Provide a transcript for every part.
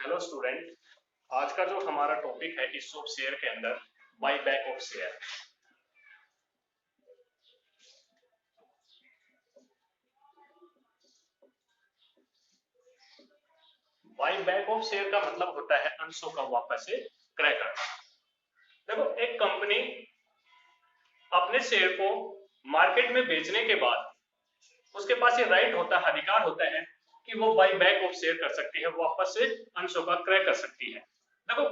Hello student. आज का जो हमारा टॉपिक है इस ऑफ शेयर के अंदर by back of share. By back of share का मतलब होता है अंशों का वापस से क्रय करना। देखो, एक कंपनी अपने शेयर को मार्केट में बेचने के बाद उसके पास ये राइट होता है, अधिकार होता है कि वो बाई बैक ऑफ शेयर कर सकती है, वापस से अंशों का क्रय कर सकती है। देखो,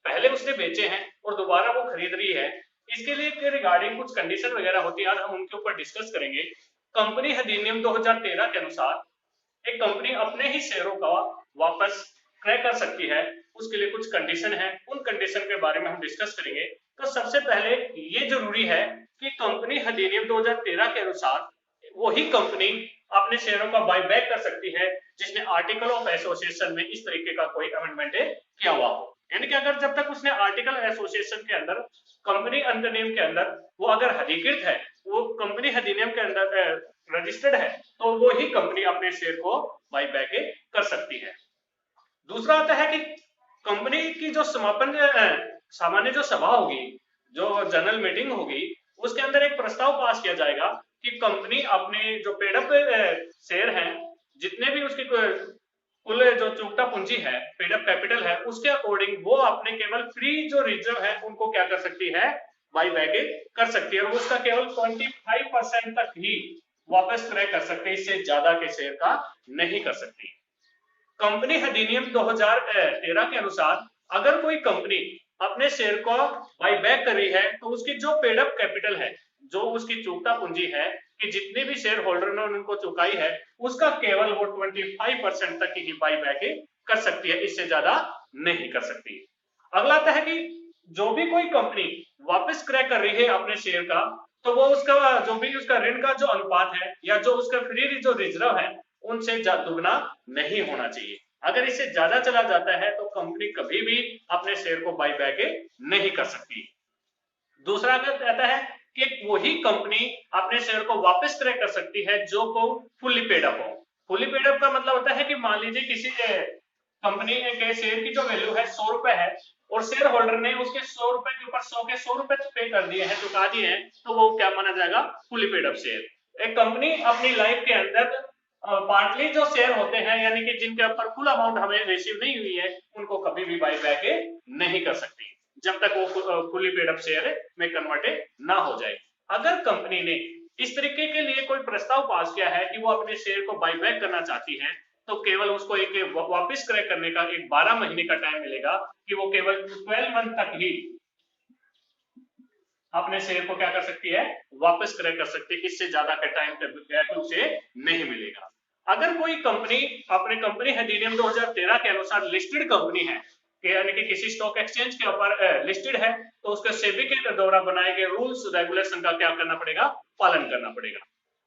पहले उसने बेचे हैं और दोबारा वो खरीद रही है, इसके लिए रिगार्डिंग कुछ कंडीशन वगैरह होती है, आज हम उनके ऊपर डिस्कस करेंगे। कंपनी अधिनियम 2013 के अनुसार एक कंपनी अपने ही शेयरों का वापस क्रय कर सकती है, उसके लिए कुछ कंडीशन है, उन कंडीशन के बारे में हम डिस्कस करेंगे। तो सबसे पहले ये जरूरी है कि कंपनी अधिनियम 2013 के अनुसार वही कंपनी अपने शेयरों का बाय बैक कर सकती है जिसने आर्टिकल ऑफ एसोसिएशन में इस तरीके का कोई अमेंडमेंट किया हुआ हो। यानी कि अगर जब तक उसने आर्टिकल एसोसिएशन के अंदर कंपनी अधिनियम के अंदर वो अगर अधिकृत है, वो कंपनी अधिनियम के अंदर रजिस्टर्ड है, तो वो ही कंपनी अपने शेयर को बाय बैक कर सकती है। दूसरा आता है कि कंपनी की जो समापन सामान्य जो सभा होगी, जो जनरल मीटिंग होगी, उसके अंदर एक प्रस्ताव पास किया जाएगा कि कंपनी अपने जो पेड अप शेयर हैं, जितने भी उसकी कुल जो चुकता पूंजी है, पेड अप कैपिटल है, उसके अकॉर्डिंग वो अपने केवल फ्री जो रिजर्व है उनको क्या कर सकती है, बाई बैक कर सकती है, और उसका केवल 25% तक ही वापस क्रय कर सकते हैं, इससे ज्यादा के शेयर का नहीं कर सकती। कंपनी अधिनियम 2013 के अनुसार अगर कोई कंपनी अपने शेयर को बाई बैक कर रही है, तो उसकी जो पेड अप कैपिटल है, जो उसकी चुकता पूंजी है, कि जितने भी शेयर होल्डर ने उनको चुकाई है, उसका केवल वो 25% तक ही बाई बैक कर सकती है, इससे ज्यादा नहीं कर सकती। अगला आता है कि जो भी कोई कंपनी वापस क्रय कर रही है अपने शेयर का, तो वो उसका जो भी उसका ऋण का जो अनुपात है या जो उसका फ्री जो रिजर्व है, उनसे दुगना नहीं होना चाहिए। अगर इससे ज्यादा चला जाता है तो कंपनी कभी भी अपने शेयर को बाई बैक नहीं कर सकती। दूसरा कहता है कि वही कंपनी अपने शेयर को वापस क्रय कर सकती है जो को फुल्ली पेड अप हो। फुल्ली पेड अप का मतलब होता है कि मान लीजिए किसी कंपनी के शेयर की जो वैल्यू है 100 रुपए है, और शेयर होल्डर ने उसके 100 रुपए के ऊपर 100 के 100 रुपए पे कर दिए हैं, चुका दिए हैं, तो वो क्या माना जाएगा, फुली पेड अप शेयर। एक कंपनी अपनी लाइफ के अंदर पार्टली जो शेयर होते हैं, यानी कि जिनके ऊपर फुल अमाउंट हमें रिसीव नहीं हुई है, उनको कभी भी बाई बैक नहीं कर सकती जब तक वो फुली पेड अप शेयर में कन्वर्टेड ना हो जाए। अगर कंपनी ने इस तरीके के लिए कोई प्रस्ताव पास किया है कि वो अपने शेयर को बाई बैक करना चाहती है, तो केवल उसको एक वापस क्रय करने का एक 12 महीने का टाइम मिलेगा, कि वो केवल 12 मंथ तक ही अपने शेयर को क्या कर सकती है, वापस क्रय कर सकती है, इससे ज्यादा का टाइम गैप उसे नहीं मिलेगा। अगर कोई कंपनी अपने कंपनी अधिनियम 2013 के अनुसार लिस्टेड कंपनी है, यानी कि किसी स्टॉक एक्सचेंज के ऊपर लिस्टेड है, तो उसके सेबी के द्वारा बनाए गए रूल्स रेगुलेशन का क्या करना पड़ेगा, पालन करना पड़ेगा।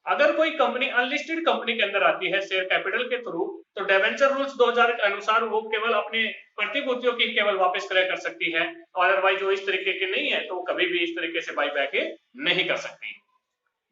अगर कोई कंपनी अनलिस्टेड कंपनी के अंदर आती है शेयर कैपिटल के थ्रू, तो डेवेंचर रूल्स 2000 के अनुसार वो केवल अपने प्रतिभूतियों की केवल वापस क्रय कर सकती है, और अदरवाइज वो इस तरीके की नहीं है तो वो कभी भी इस तरीके से बाई बैक नहीं कर सकती।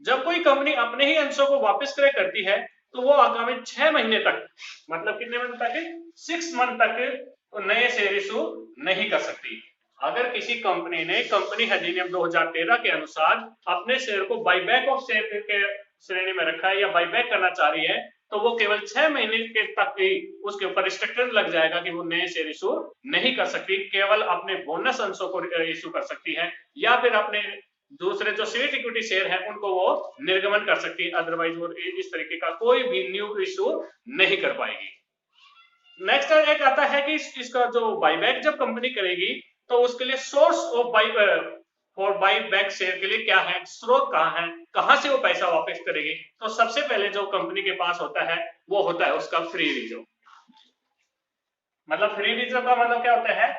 जब कोई कंपनी अपने ही अंशों को वापस क्रय करती है, तो वो आगामी 6 महीने तक, मतलब कितने मंथ तक, 6 मंथ तक नए शेयर इशू नहीं कर सकती। अगर किसी कंपनी ने कंपनी अधिनियम 2013 के अनुसार अपने शेयर को बाई बैक ऑफ शेयर के श्रेणी में रखा है या बाई बैक करना चाह रही है, तो वो केवल 6 महीने के तक ही उसके ऊपर रिस्ट्रिक्शन लग जाएगा कि वो नए शेयर इशू नहीं कर सकती, केवल अपने बोनस अंशों को इशू कर सकती है, या फिर अपने दूसरे जो स्वीट इक्विटी शेयर है उनको वो निर्गमन कर सकती है, अदरवाइज वो इस तरीके का कोई भी न्यू इशू नहीं कर पाएगी। नेक्स्ट एक आता है कि इसका जो बाईबैक जब कंपनी करेगी, तो उसके लिए source of for by back share के लिए क्या है, स्रोत कहाँ है, कहां से वो पैसा वापस करेगी। तो सबसे पहले जो कंपनी के पास होता है वो होता है उसका फ्री रिजर्व। मतलब फ्री रिजर्व का मतलब क्या होता है,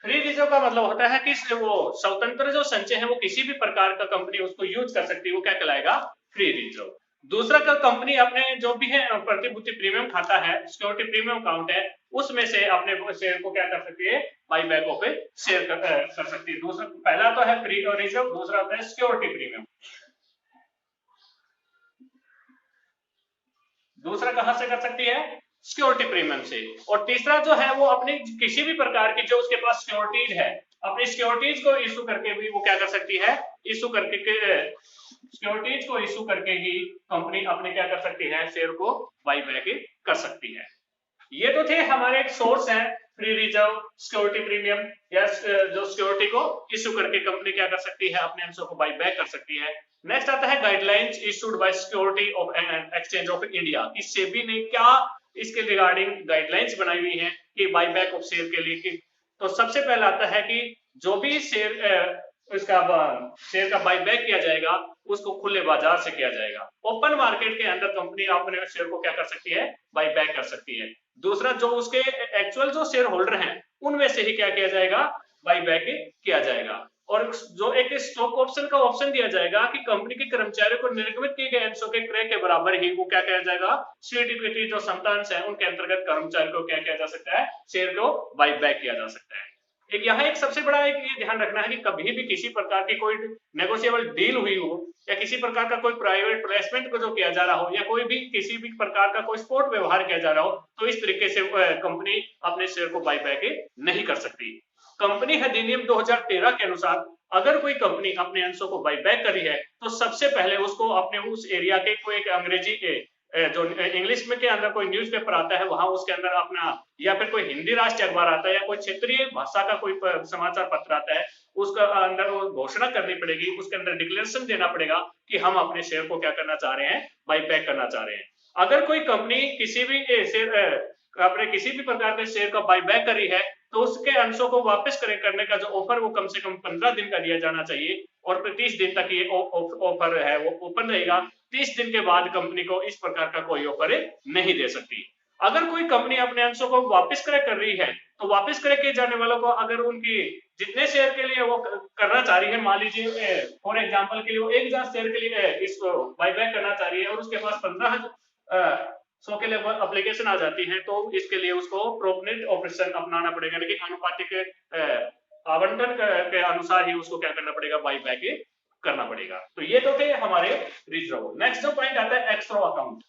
फ्री रिजर्व का मतलब होता है कि वो स्वतंत्र जो संचय है वो किसी भी प्रकार का कंपनी उसको यूज कर सकती है, वो क्या कहलाएगा, फ्री रिजर्व। दूसरा का कंपनी अपने जो भी है प्रतिभूति प्रीमियम खाता है, सिक्योरिटी प्रीमियम अकाउंट है, उसमें से अपने शेयर को क्या कर सकती है, बाई बैक ऑफ शेयर कर सकती है। दूसरा, पहला तो है फ्री रिजर्व, दूसरा होता है सिक्योरिटी प्रीमियम। दूसरा कहां से कर सकती है, सिक्योरिटी प्रीमियम से। और तीसरा जो है वो अपनी किसी भी प्रकार की जो उसके पास सिक्योरिटीज है, अपनी सिक्योरिटीज को इशू करके भी वो क्या कर सकती है, इशू करके सिक्योरिटीज को इशू करके ही कंपनी अपने क्या कर सकती है, शेयर को बाई बैक कर सकती है। ये तो थे हमारे एक सोर्स हैं, फ्री रिजर्व, सिक्योरिटी प्रीमियम, या जो सिक्योरिटी को इशू करके कंपनी क्या कर सकती है, अपने अंशों को बाई बैक कर सकती है। नेक्स्ट आता है guidelines issued by security of exchange of India. इस सेबी ने क्या इसके रिगार्डिंग गाइडलाइंस बनाई हुई है कि बाई बैक ऑफ शेयर के लिए तो सबसे पहला आता है कि जो भी शेयर इसका शेयर का बाई बैक किया जाएगा उसको खुले बाजार से किया जाएगा। ओपन मार्केट के अंदर कंपनी अपने शेयर को क्या कर सकती है, बाई बैक कर सकती है। दूसरा, जो उसके एक्चुअल जो शेयर होल्डर हैं उनमें से ही क्या किया जाएगा, बाई बैक किया जाएगा। और जो एक स्टॉक ऑप्शन का ऑप्शन दिया जाएगा कि कंपनी के कर्मचारियों को निर्गमित किए गए अंशों के क्रय के बराबर ही वो क्या किया जाएगा, शेयर इक्विटी जो समतांश है उनके अंतर्गत कर्मचारी को क्या किया जा सकता है, शेयर को बाई बैक किया जा सकता है। एक यहाँ एक सबसे बड़ा एक ये ध्यान रखना है कि कभी भी किसी प्रकार की कोई नेगोशिएबल डील हुई हो या किसी प्रकार का कोई प्राइवेट प्लेसमेंट को जो किया जा रहा हो या कोई भी किसी भी प्रकार का कोई स्पॉट व्यवहार किया जा रहा हो, तो इस तरीके से कंपनी अपने शेयर को बाई बैक नहीं कर सकती। कंपनी अधिनियम 2013 के अनुसार अगर कोई कंपनी अपने अंशों को बाई बैक करी है तो सबसे पहले उसको अपने उस एरिया के कोई एक अंग्रेजी जो इंग्लिश में के अंदर कोई न्यूज़पेपर आता है वहां उसके अंदर अपना, या फिर कोई हिंदी राष्ट्रीय अखबार आता है या कोई क्षेत्रीय भाषा का कोई समाचार पत्र आता है, उसका अंदर वो घोषणा करनी पड़ेगी, उसके अंदर डिक्लेरेशन देना पड़ेगा कि हम अपने शेयर को क्या करना चाह रहे हैं, बाई बैक करना चाह रहे हैं। अगर कोई कंपनी किसी भी शेयर अपने किसी भी प्रकार के शेयर का बाई बैक करी है तो उसके अंशों को वापस करने का जो ऑफर वो कम से कम 15 दिन का दिया जाना चाहिए और 30 दिन तक ये ऑफर है वो ओपन रहेगा। 30 दिन के बाद कंपनी को इस प्रकार का कोई ऑफर नहीं दे सकती। अगर कोई कंपनी अपने अंशों को वापस क्रय कर रही है तो वापस क्रय किए जाने वालों को अगर उनकी जितने शेयर के लिए वो करना चाह रही है, मान लीजिए फॉर एग्जांपल के लिए वो 1000 शेयर के लिए इसको बाई बैक करना चाह रही है और उसके पास 1500 के लिए एप्लीकेशन आ जाती है, तो इसके लिए उसको प्रोपोर्शनल ऑपरेशन अपनाना पड़ेगा, लेकिन आनुपातिक आवंटन के अनुसार ही उसको क्या करना पड़ेगा, बाई बैक करना पड़ेगा। तो ये तो थे हमारे रिजर्व। नेक्स्ट जो पॉइंट आता है एक्सट्रा अकाउंट।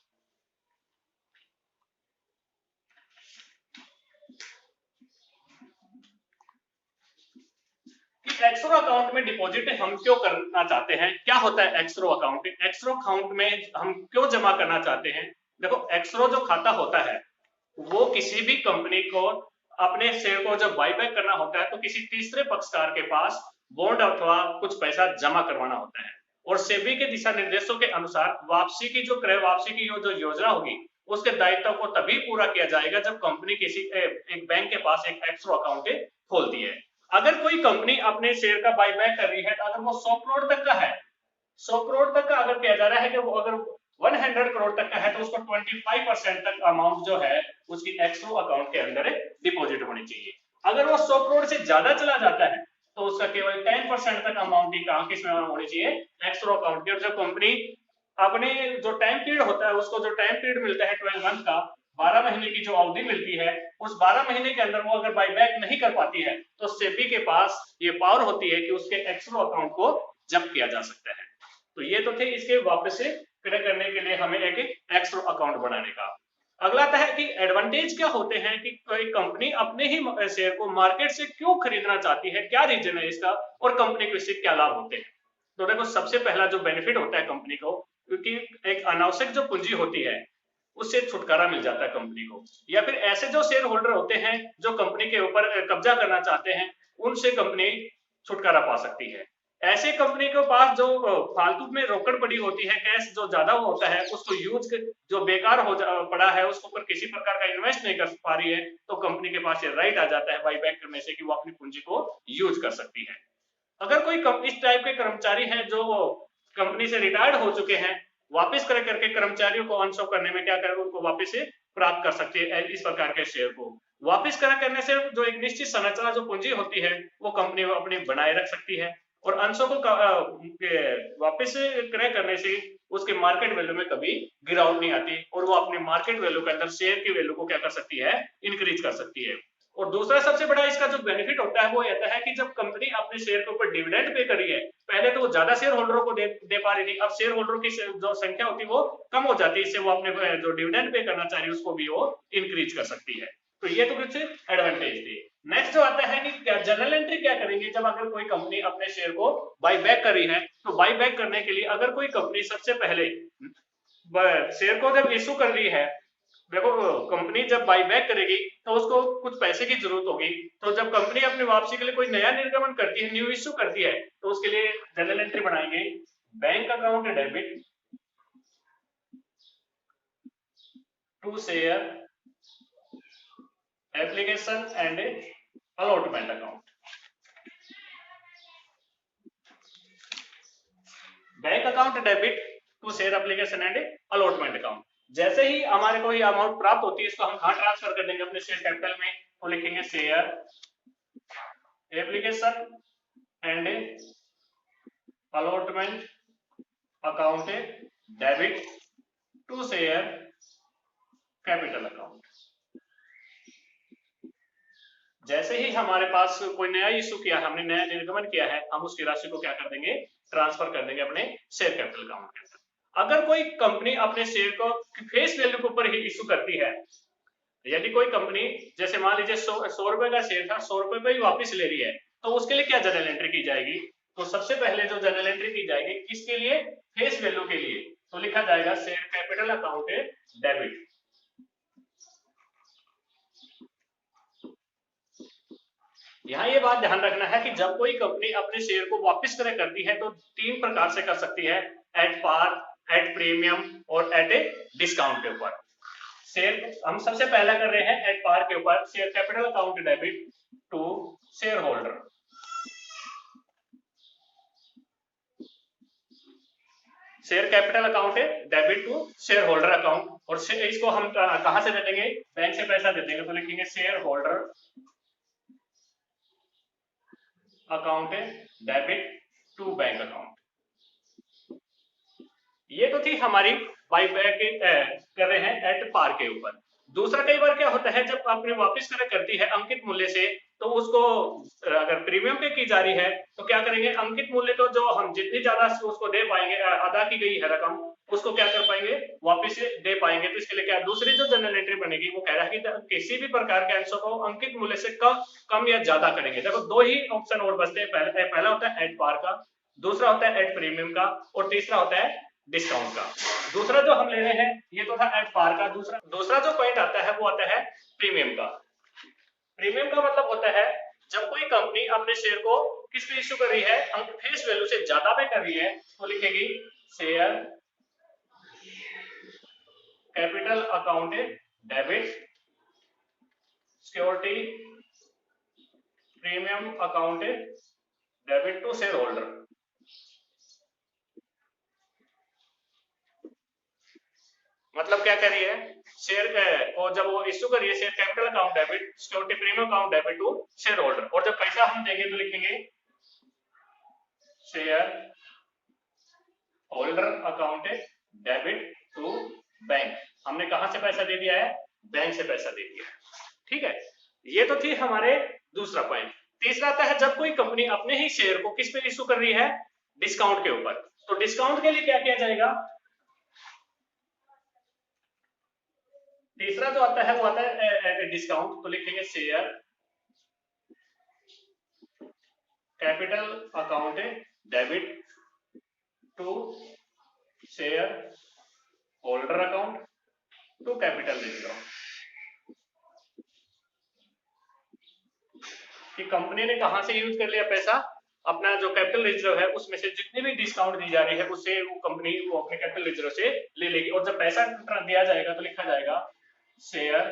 एक्सट्रा अकाउंट में डिपॉजिट हम क्यों करना चाहते हैं, क्या होता है एक्सट्रा अकाउंट, एक्सट्रा अकाउंट में हम क्यों जमा करना चाहते हैं। देखो, एक्सट्रा जो खाता होता है वो किसी भी कंपनी को अपने शेयर को जब बाई बैक करना होता है तो किसी तीसरे पक्षकार के पास बॉन्ड अथवा कुछ पैसा जमा करवाना होता है। और सेबी के दिशा निर्देशों के अनुसार वापसी की जो क्रय वापसी की जो योजना होगी उसके दायित्व को तभी पूरा किया जाएगा जब कंपनी किसी एक बैंक के पास एक एक्सट्रा अकाउंट खोलती है। अगर कोई कंपनी अपने शेयर का बाई बैक कर रही है तो अगर वो 100 करोड़ तक का है, 100 करोड़ तक का अगर किया जा रहा है कि वो अगर 100 करोड़ तक का है तो उसको 25% तक अमाउंट जो है उसकी एक्सट्रा अकाउंट के अंदर डिपॉजिट होनी चाहिए। अगर वो 100 करोड़ से ज्यादा चला जाता है तो उसका केवल 10% तक अमाउंट ही कहां किसमें होनी चाहिए, एक्सट्रा अकाउंट की। और जब कंपनी अपने जो टाइम पीरियड होता है उसको जो टाइम पीरियड मिलता है 12 मंथ का, 12 महीने की जो अवधि मिलती है, उस 12 महीने के अंदर वो अगर बाई बैक नहीं कर पाती है तो सेबी के पास ये पावर होती है कि उसके एक्सट्रा अकाउंट को जब्त किया जा सकता है। तो ये तो थे इसके वापस से क्रय करने के लिए हमें एक एक्स्ट्रा अकाउंट बनाने का। अगला आता है कि एडवांटेज क्या होते हैं कि कोई कंपनी अपने ही शेयर को मार्केट से क्यों खरीदना चाहती है, क्या रीजन है इसका और कंपनी को इससे क्या लाभ होते हैं। तो देखो, सबसे पहला जो बेनिफिट होता है कंपनी को, क्योंकि एक अनावश्यक जो पूंजी होती है उससे छुटकारा मिल जाता है कंपनी को, या फिर ऐसे जो शेयर होल्डर होते हैं जो कंपनी के ऊपर कब्जा करना चाहते हैं उनसे कंपनी छुटकारा पा सकती है। ऐसे कंपनी के पास जो फालतू में रोकड़ पड़ी होती है, कैश जो ज्यादा होता है उसको यूज जो बेकार हो पड़ा है उसको पर किसी प्रकार का इन्वेस्ट नहीं कर पा रही है, तो कंपनी के पास ये राइट आ जाता है बाई बैक करने से कि वो अपनी पूंजी को यूज कर सकती है। अगर कोई इस टाइप के कर्मचारी हैं जो कंपनी से रिटायर्ड हो चुके हैं, वापस करके कर्मचारियों को अनशो करने में क्या करें, उनको वापस से प्राप्त कर सकती है इस प्रकार के शेयर को। वापस करने से जो एक निश्चित संरचना जो पूंजी होती है वो कंपनी अपनी बनाए रख सकती है, और अंशों को वापस क्रय करने से उसके मार्केट वैल्यू में कभी गिरावट नहीं आती और वो अपने मार्केट वैल्यू के अंदर शेयर की वैल्यू को क्या कर सकती है, इंक्रीज कर सकती है। और दूसरा सबसे बड़ा इसका जो बेनिफिट होता है वो ये है कि जब कंपनी अपने शेयर के ऊपर डिविडेंड पे कर रही है, पहले तो वो ज्यादा शेयर होल्डरों को दे पा रही थी, अब शेयर होल्डरों की जो संख्या होती है वो कम हो जाती है, इससे वो अपने जो डिविडेंड पे करना चाह रही है उसको भी वो इंक्रीज कर सकती है। तो ये तो कुछ एडवांटेज थी। नेक्स्ट जो आता है कि जनरल एंट्री क्या करेंगे, जब अगर कोई कंपनी अपने शेयर को बाई बैक कर रही है, तो बाई बैक करने के लिए अगर कोई कंपनी सबसे पहले शेयर को जब इशू कर रही है, देखो कंपनी जब बाई बैक करेगी तो उसको कुछ पैसे की जरूरत होगी, तो जब कंपनी अपनी वापसी के लिए कोई नया निर्गमन करती है, न्यू इश्यू करती है, तो उसके लिए जनरल एंट्री बनाएंगे bank account debit to share application and allotment account. Bank account debit to share application and allotment account. जैसे ही हमारे को ये अमाउंट प्राप्त होती है, इसको हम कहां ट्रांसफर कर देंगे, अपने शेयर कैपिटल में, तो लिखेंगे share application and allotment account debit to share capital account. जैसे ही हमारे पास कोई नया इशू किया है, हमने नया निर्गमन किया है, हम उसकी राशि को क्या कर देंगे, ट्रांसफर कर देंगे अपने शेयर कैपिटल अकाउंट के अंदर। अगर कोई कंपनी अपने शेयर को फेस वैल्यू के ऊपर ही इशू करती है, यदि कोई कंपनी जैसे मान लीजिए 100 रुपए का शेयर था, 100 रुपए पे ही वापस ले रही है, तो उसके लिए क्या जनरल एंट्री की जाएगी, तो सबसे पहले जो जनरल एंट्री की जाएगी किसके लिए, फेस वैल्यू के लिए, तो लिखा जाएगा शेयर कैपिटल अकाउंट डेबिट। यहाँ ये बात ध्यान रखना है कि जब कोई कंपनी अपने शेयर को वापस करती है तो 3 प्रकार से कर सकती है, एट पार, एट प्रीमियम और एट ए डिस्काउंट के ऊपर। शेयर हम सबसे पहला कर रहे हैं एट पार के ऊपर, share capital account debit to share holder. Share capital account debit to share holder account, और इसको हम कहां से दे देंगे, बैंक से पैसा दे देंगे, तो लिखेंगे share holder account debit to bank account. ये तो थी हमारी बाई बैक कर रहे हैं एट पार के ऊपर। दूसरा कई बार क्या होता है, जब आपने वापस करती है अंकित मूल्य से, तो उसको अगर प्रीमियम पे की जा रही है तो क्या करेंगे, अंकित मूल्य तो जो हम जितनी ज्यादा उसको दे पाएंगे, अदा की गई है रकम, उसको क्या कर पाएंगे, वापस दे पाएंगे। तो इसके लिए क्या दूसरी जो जनरल एंट्री बनेगी वो कह रहा है कि किसी भी प्रकार के अंशों को अंकित मूल्य से कम या ज्यादा करेंगे। देखो दो ही ऑप्शन और बचते हैं, पहला होता है एट पार का, दूसरा होता है एट प्रीमियम का, और तीसरा होता है डिस्काउंट का। दूसरा जो हम ले रहे हैं ये तो था एट पार का, दूसरा जो पॉइंट आता है वो आता है प्रीमियम का। प्रीमियम का मतलब होता है जब कोई कंपनी अपने शेयर को किस पे इश्यू कर रही है, फेस वैल्यू से ज्यादा पे कर रही है, तो लिखेगी share capital account debit security premium account debit to share holder. मतलब क्या कर रही है, शेयर को जब वो इश्यू करिए share capital account debit security premium account debit to share holder, और जब पैसा हम देंगे तो लिखेंगे share holder account debit to bank. हमने कहां से पैसा दे दिया है, बैंक से पैसा दे दिया है। ठीक है, ये तो थी हमारे दूसरा पॉइंट। तीसरा आता है जब कोई कंपनी अपने ही शेयर को किस पे इश्यू कर रही है, डिस्काउंट के ऊपर। तो डिस्काउंट के लिए क्या किया जाएगा, तीसरा जो आता है वो आता है एट डिस्काउंट, तो लिखेंगे share capital account debit to share holder account to capital reserve. कि कंपनी ने कहां से यूज कर लिया पैसा, अपना जो कैपिटल रिजर्व है उसमें से जितनी भी डिस्काउंट दी जा रही है उससे वो कंपनी वो अपने कैपिटल रिजर्व से ले लेगी, और जब पैसा दिया जाएगा तो लिखा जाएगा share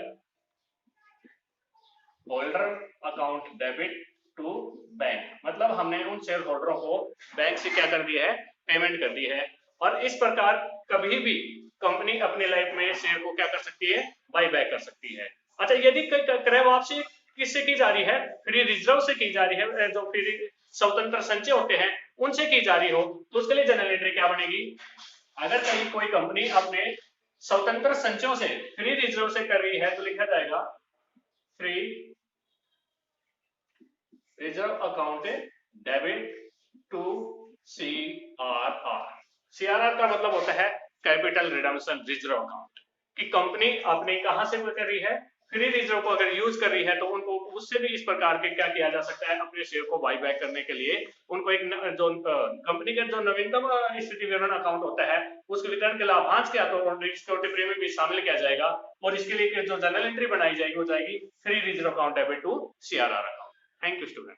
holder account debit to bank. मतलब हमने उन शेयर होल्डरों को बैंक से क्या कर दिया है, पेमेंट कर दी है। और इस प्रकार कभी भी कंपनी अपने लाइफ में शेयर को क्या कर सकती है, बाई बैक कर सकती है। अच्छा, यदि क्रय वापसी किससे की जा रही है, फ्री रिजर्व से की जा रही है, जो फ्री स्वतंत्र संचय होते हैं उनसे की जा रही हो, तो उसके लिए जनरल एंट्री क्या बनेगी, अगर कहीं कोई कंपनी अपने स्वतंत्र संचयों से फ्री रिजर्व से कर रही है तो लिखा जाएगा free reserve account debit to CRR। CRR का मतलब होता है कैपिटल रिडम्पशन रिजर्व अकाउंट, कि कंपनी अपने कहां से कर रही है, फ्री रिजर्व को अगर यूज कर रही है तो उनको उससे भी इस प्रकार के क्या किया जा सकता है, अपने शेयर को बाई बैक करने के लिए उनको एक जो कंपनी का जो नवीनतम स्थिति विवरण अकाउंट होता है उसके वितरण के लाभांश के सिक्योरिटी प्रीमियम भी शामिल किया जाएगा, और इसके लिए जो जनरल एंट्री बनाई जाएगी वो जाएगी free reserve account debit to CRR account. Thank you student.